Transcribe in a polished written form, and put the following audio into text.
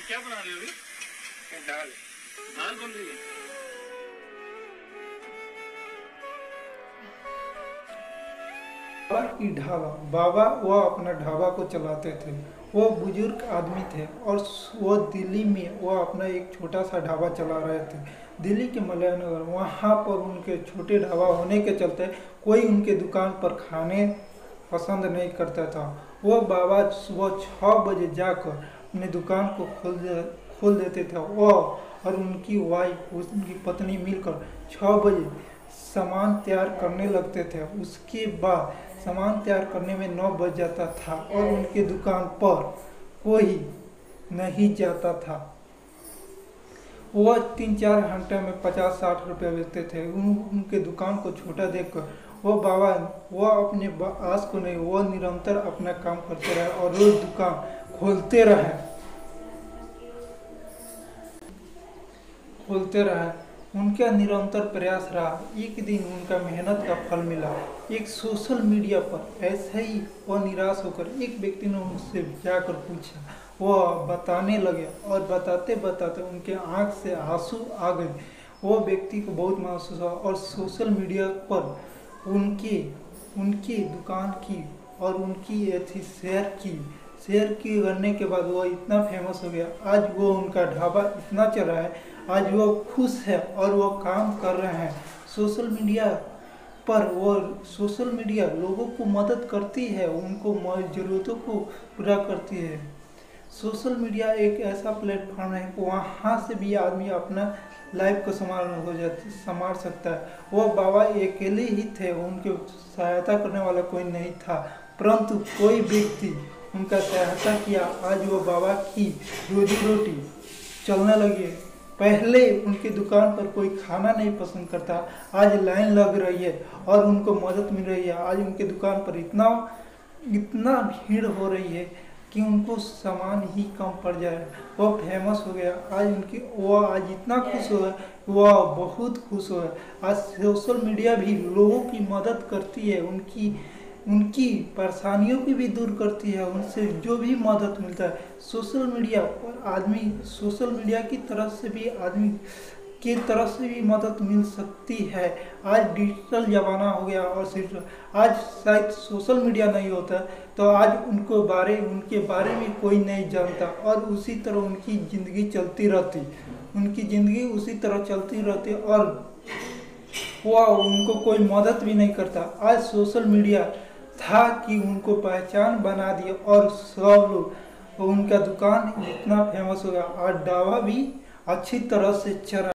क्या बना रहे हो अभी? दाल दाल बन रही है। बाबा की ढाबा। बाबा वह अपना ढाबा को चलाते थे। वो बुजुर्ग आदमी थे और वो दिल्ली में वो अपना एक छोटा सा ढाबा चला रहे थे। दिल्ली के मलय नगर वहाँ पर उनके छोटे ढाबा होने के चलते कोई उनके दुकान पर खाने पसंद नहीं करता था। वो बाबा सुबह 6 बजे जाकर अपनी दुकान को खोल देते थे। वो और उनकी वाइफ उनकी पत्नी मिलकर 6 बजे सामान तैयार करने लगते थे। उसके बाद सामान तैयार करने में 9 बज जाता था और उनकी दुकान पर कोई नहीं जाता था। वह 3-4 घंटे में 50-60 रुपये बेचते थे। उनके दुकान को छोटा देखकर वो बाबा वो अपने आस को नहीं, वो निरंतर अपना काम करते रहे और रोज दुकान खोलते रहे। उनका निरंतर प्रयास रहा। एक दिन उनका मेहनत का फल मिला। एक सोशल मीडिया पर ऐसे ही वह निराश होकर एक व्यक्ति ने उनसे जाकर पूछा। वह बताने लगे और बताते बताते उनके आंख से आंसू आ गए। वो व्यक्ति को बहुत महसूस हुआ और सोशल मीडिया पर उनकी दुकान की और उनकी ऐसी शेयर की करने के बाद वो इतना फेमस हो गया। आज वो उनका ढाबा इतना चला है, आज वो खुश है और वो काम कर रहे हैं। सोशल मीडिया लोगों को मदद करती है, उनको ज़रूरतों को पूरा करती है। सोशल मीडिया एक ऐसा प्लेटफॉर्म है वहाँ से भी आदमी अपना लाइफ को संभाल सकता है। वो बाबा अकेले ही थे, उनके सहायता करने वाला कोई नहीं था, परंतु कोई व्यक्ति उनका सहायता किया। आज वो बाबा की रोजी रोटी चलने लगी। पहले उनकी दुकान पर कोई खाना नहीं पसंद करता, आज लाइन लग रही है और उनको मदद मिल रही है। आज उनकी दुकान पर इतना भीड़ हो रही है कि उनको सामान ही कम पड़ जाए। वो फेमस हो गया। आज इतना खुश हो गया, वह बहुत खुश हो गया। आज सोशल मीडिया भी लोगों की मदद करती है, उनकी परेशानियों की भी दूर करती है। उनसे जो भी मदद मिलता है सोशल मीडिया की तरफ से भी मदद मिल सकती है। आज डिजिटल ज़माना हो गया और सिर्फ आज शायद सोशल मीडिया नहीं होता तो आज उनके बारे में कोई नहीं जानता और उसी तरह उनकी ज़िंदगी उसी तरह चलती रहती और वह उनको कोई मदद भी नहीं करता। आज सोशल मीडिया था कि उनको पहचान बना दिया और सब लोग उनका दुकान इतना फेमस हो गया और ढाबा भी अच्छी तरह से चला।